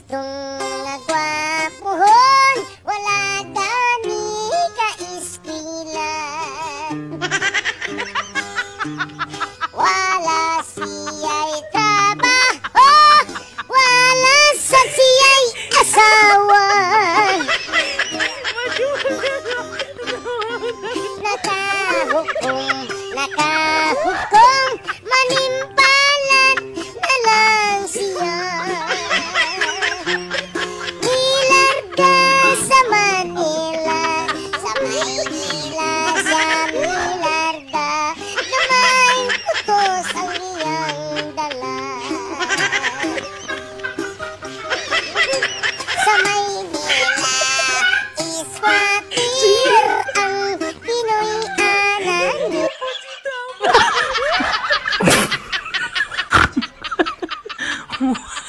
Itong mga gwapuhon, wala gani ka-iskila. Wala siya'y trabaho, wala sa siya'y asawa. Nakahukom, manimpalat na lang siya. Nilarga sa Manila, sa Maynila siya nilarga, na may utos ang iyang dala. Sa Maynila is watir ang Pinoy anan. What?